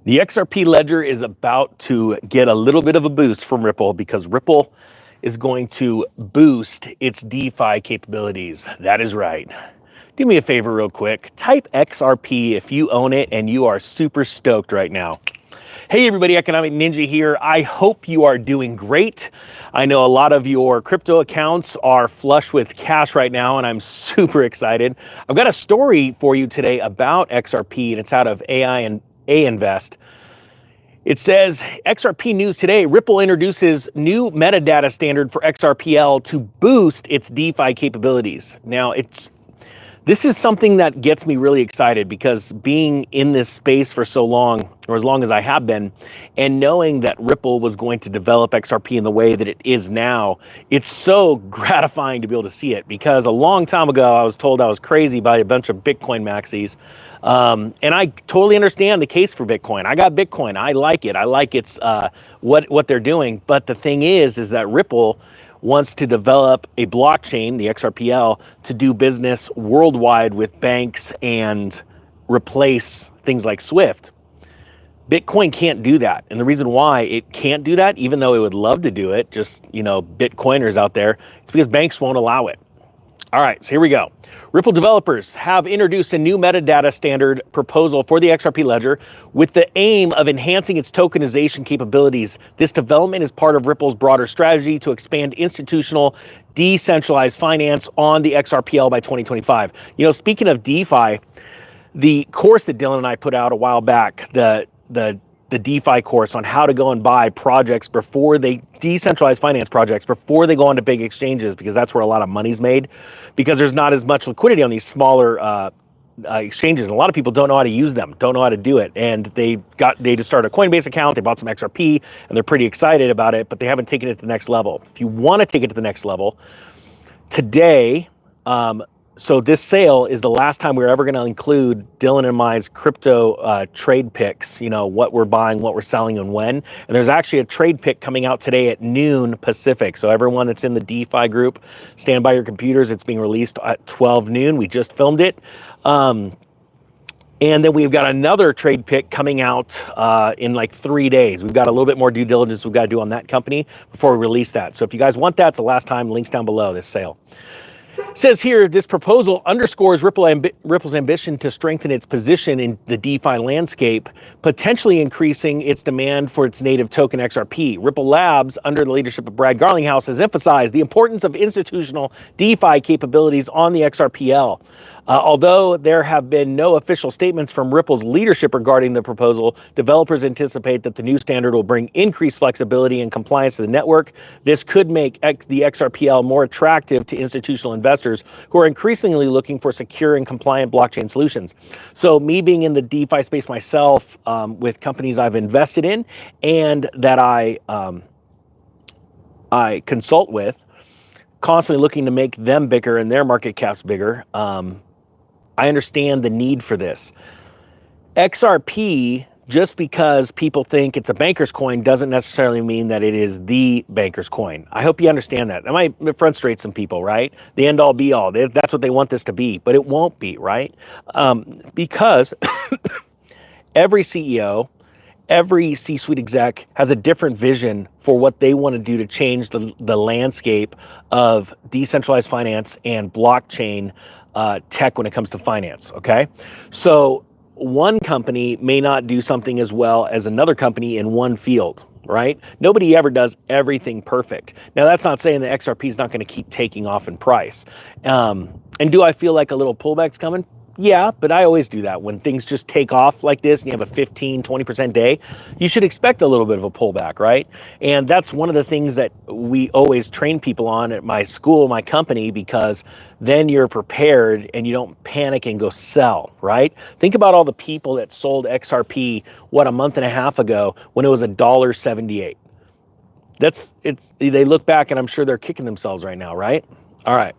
The XRP ledger is about to get a little bit of a boost from Ripple because Ripple is going to boost its DeFi capabilities. That is right. Do me a favor real quick. Type XRP if you own it and you are super stoked right now. Hey everybody, Economic Ninja here. I hope you are doing great. I know a lot of your crypto accounts are flush with cash right now and I'm super excited. I've got a story for you today about XRP and it's out of AI and Invest. It says, XRP news today, Ripple introduces new metadata standard for XRPL to boost its DeFi capabilities. Now, this is something that gets me really excited because being in this space for so long, or as long as I have been, and knowing that Ripple was going to develop XRP in the way that it is now, it's so gratifying to be able to see it because a long time ago, I was told I was crazy by a bunch of Bitcoin maxis. And I totally understand the case for Bitcoin. I got Bitcoin. I like it. I like its what they're doing. But the thing is that Ripple wants to develop a blockchain, the XRPL, to do business worldwide with banks and replace things like Swift. Bitcoin can't do that. And the reason why it can't do that, even though it would love to do it, just, Bitcoiners out there, it's because banks won't allow it. All right, so here we go. Ripple developers have introduced a new metadata standard proposal for the XRP ledger with the aim of enhancing its tokenization capabilities. This development is part of Ripple's broader strategy to expand institutional decentralized finance on the XRPL by 2025. Speaking of DeFi, the course that Dylan and I put out a while back, the DeFi course on how to go and buy projects before they decentralized finance projects before they go onto big exchanges, because that's where a lot of money's made, because there's not as much liquidity on these smaller exchanges. And a lot of people don't know how to use them, don't know how to do it. And they just started a Coinbase account, they bought some XRP and they're pretty excited about it, but they haven't taken it to the next level. If you want to take it to the next level, today, so this sale is the last time we're ever going to include Dylan and my crypto trade picks, what we're buying, what we're selling, and when. And there's actually a trade pick coming out today at noon Pacific. So everyone that's in the DeFi group, stand by your computers. It's being released at 12 noon. We just filmed it. And then we've got another trade pick coming out in like 3 days. We've got a little bit more due diligence we've got to do on that company before we release that. So if you guys want that, it's the last time. Links down below this sale. It says here, this proposal underscores Ripple's ambition to strengthen its position in the DeFi landscape, potentially increasing its demand for its native token XRP. Ripple Labs, under the leadership of Brad Garlinghouse, has emphasized the importance of institutional DeFi capabilities on the XRPL. Although there have been no official statements from Ripple's leadership regarding the proposal, developers anticipate that the new standard will bring increased flexibility and compliance to the network. This could make the XRPL more attractive to institutional investors who are increasingly looking for secure and compliant blockchain solutions. So me being in the DeFi space myself, with companies I've invested in and that I consult with, constantly looking to make them bigger and their market caps bigger, I understand the need for this. XRP, just because people think it's a banker's coin, doesn't necessarily mean that it is the banker's coin. I hope you understand that. That might frustrate some people, right? The end all be all. That's what they want this to be, but it won't be, right? Because every CEO, every C-suite exec has a different vision for what they want to do to change the landscape of decentralized finance and blockchain tech when it comes to finance, okay? So one company may not do something as well as another company in one field, right? Nobody ever does everything perfect. Now, that's not saying that XRP is not going to keep taking off in price. And do I feel like a little pullback's coming? Yeah, but I always do that. When things just take off like this and you have a 15, 20% day, you should expect a little bit of a pullback, right? And that's one of the things that we always train people on at my school, my company, because then you're prepared and you don't panic and go sell, right? Think about all the people that sold XRP, a month and a half ago when it was $1.78. They look back and I'm sure they're kicking themselves right now, right? All right.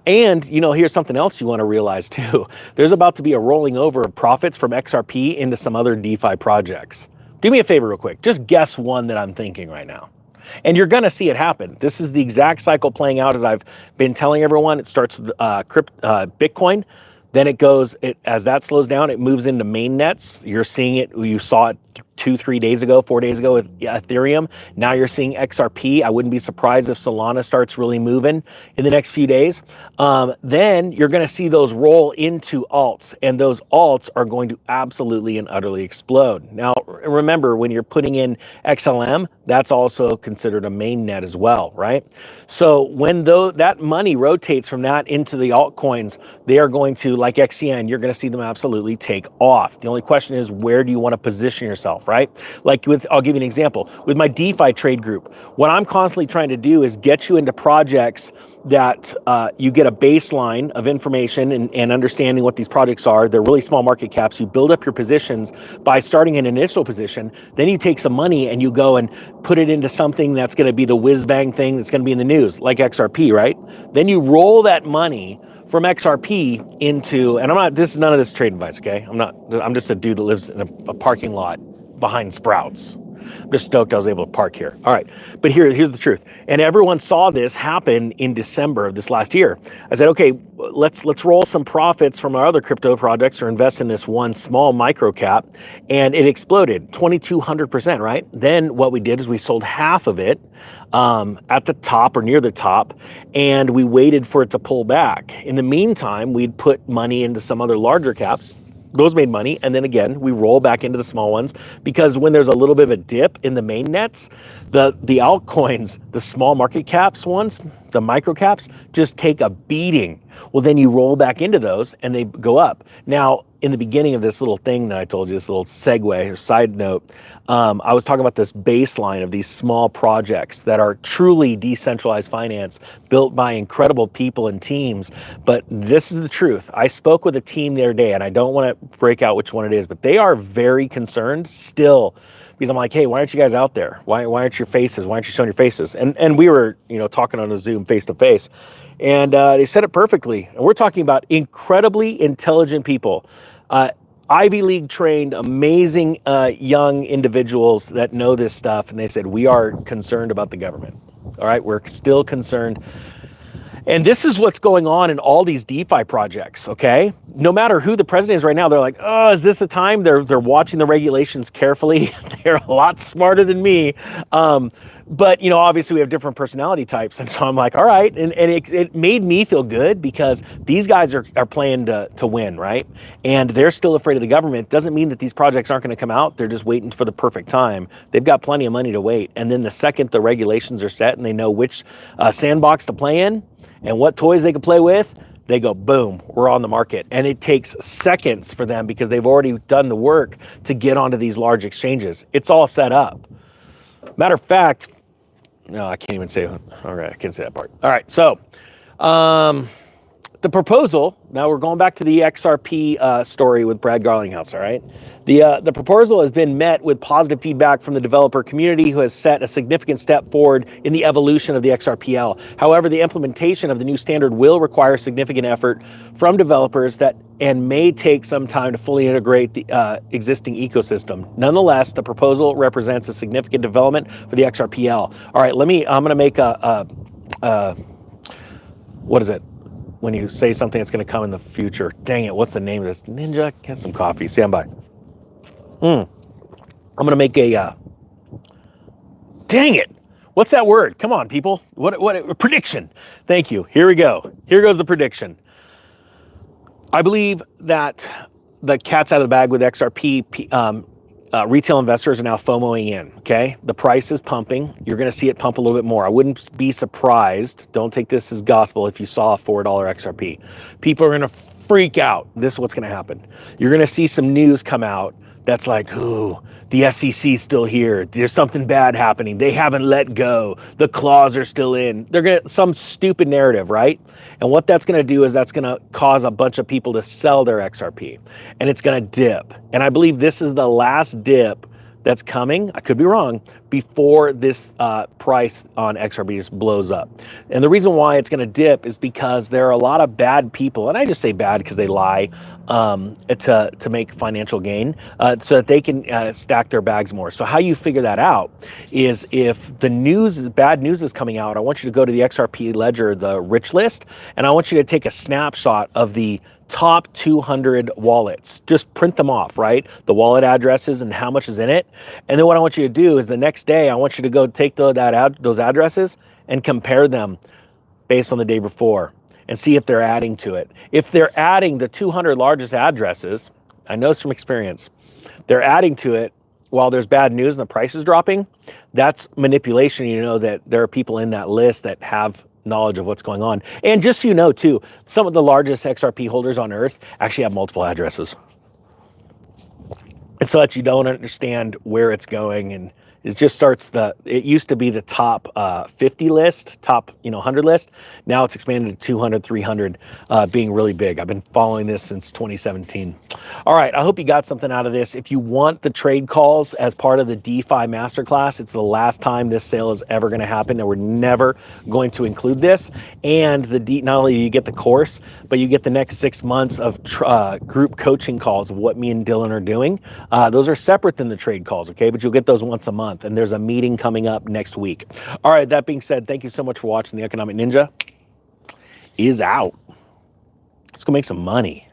And here's something else you want to realize too. There's about to be a rolling over of profits from XRP into some other DeFi projects. Do me a favor real quick. Just guess one that I'm thinking right now. And you're going to see it happen. This is the exact cycle playing out as I've been telling everyone. It starts with Bitcoin. Then it goes, as that slows down, it moves into main nets. You're seeing it, you saw it 2-3 days ago, 4 days ago with Ethereum. Now you're seeing XRP. I wouldn't be surprised if Solana starts really moving in the next few days. Then you're going to see those roll into alts, and those alts are going to absolutely and utterly explode. Now, remember, when you're putting in XLM, that's also considered a main net as well, right? So when that money rotates from that into the altcoins, they are going to, like XCN, you're going to see them absolutely take off. The only question is, where do you want to position yourself, right? Like I'll give you an example. With my DeFi trade group, what I'm constantly trying to do is get you into projects that you get a baseline of information and understanding what these projects are. They're really small market caps. You build up your positions by starting an initial position. Then you take some money and you go and put it into something that's going to be the whiz bang thing that's going to be in the news, like XRP, right? Then you roll that money from XRP into, and this is none of this trade advice, okay? I'm just a dude that lives in a parking lot behind Sprouts. I'm just stoked I was able to park here. All right, but here's the truth. And everyone saw this happen in December of this last year. I said, okay, let's roll some profits from our other crypto projects or invest in this one small micro cap, and it exploded 2,200%, right? Then what we did is we sold half of it at the top or near the top, and we waited for it to pull back. In the meantime, we'd put money into some other larger caps. Those made money, and then again, we roll back into the small ones, because when there's a little bit of a dip in the main nets, the altcoins, the small market caps ones, the micro caps, just take a beating. Well, then you roll back into those and they go up. Now, in the beginning of this little thing that I told you, this little segue or side note, I was talking about this baseline of these small projects that are truly decentralized finance built by incredible people and teams. But this is the truth. I spoke with a team the other day, and I don't want to break out which one it is, but they are very concerned still, because I'm like, hey, why aren't you guys out there? Why aren't your faces? Why aren't you showing your faces? And we were, talking on a Zoom face to face, and they said it perfectly. And we're talking about incredibly intelligent people. Ivy League trained, amazing young individuals that know this stuff. And they said, we are concerned about the government. All right, we're still concerned. And this is what's going on in all these DeFi projects, okay? No matter who the president is right now, they're like, oh, is this the time? They're watching the regulations carefully. They're a lot smarter than me. But, obviously we have different personality types. And so I'm like, all right. And it made me feel good, because these guys are playing to win, right? And they're still afraid of the government. Doesn't mean that these projects aren't going to come out. They're just waiting for the perfect time. They've got plenty of money to wait. And then the second the regulations are set and they know which sandbox to play in and what toys they can play with, they go, boom, we're on the market. And it takes seconds for them, because they've already done the work to get onto these large exchanges. It's all set up. Matter of fact, no, I can't even say, all right, I can't say that part. All right, so the proposal, now we're going back to the XRP story with Brad Garlinghouse, all right? The proposal has been met with positive feedback from the developer community, who has set a significant step forward in the evolution of the XRPL. However, the implementation of the new standard will require significant effort from developers and may take some time to fully integrate the existing ecosystem. Nonetheless, the proposal represents a significant development for the XRPL. All right, I'm gonna make what is it? When you say something that's going to come in the future. Dang it, what's the name of this? Ninja, get some coffee, stand by. I'm going to make a, dang it, what's that word? Come on, people. What prediction. Thank you, here we go. Here goes the prediction. I believe that the cat's out of the bag with XRP. Retail investors are now FOMOing in, okay? The price is pumping. You're going to see it pump a little bit more. I wouldn't be surprised, don't take this as gospel, if you saw a $4 XRP. People are going to freak out. This is what's going to happen. You're going to see some news come out that's like, ooh, the SEC is still here. There's something bad happening. They haven't let go. The claws are still in. They're going to, some stupid narrative, right? And what that's going to do is that's going to cause a bunch of people to sell their XRP, and it's going to dip. And I believe this is the last dip that's coming, I could be wrong, before this price on XRP just blows up. And the reason why it's going to dip is because there are a lot of bad people, and I just say bad because they lie to make financial gain, so that they can stack their bags more. So how you figure that out is, if the bad news is coming out, I want you to go to the XRP ledger, the rich list, and I want you to take a snapshot of the top 200 wallets. Just print them off, right? The wallet addresses and how much is in it. And then what I want you to do is the next day, I want you to go take those addresses and compare them based on the day before and see if they're adding to it. If they're adding the 200 largest addresses, I know from experience, they're adding to it while there's bad news and the price is dropping, that's manipulation. You know that there are people in that list that have knowledge of what's going on. And just so you know too, some of the largest XRP holders on earth actually have multiple addresses. It's so that you don't understand where it's going, and it just starts it used to be the top 50 list, top 100 list. Now it's expanded to 200, 300, being really big. I've been following this since 2017. All right, I hope you got something out of this. If you want the trade calls as part of the DeFi Masterclass, it's the last time this sale is ever going to happen, and we're never going to include this. And not only do you get the course, but you get the next 6 months of group coaching calls of what me and Dylan are doing. Those are separate than the trade calls, okay? But you'll get those once a month, and there's a meeting coming up next week. All right, that being said, thank you so much for watching. The Economic Ninja is out. Let's go make some money.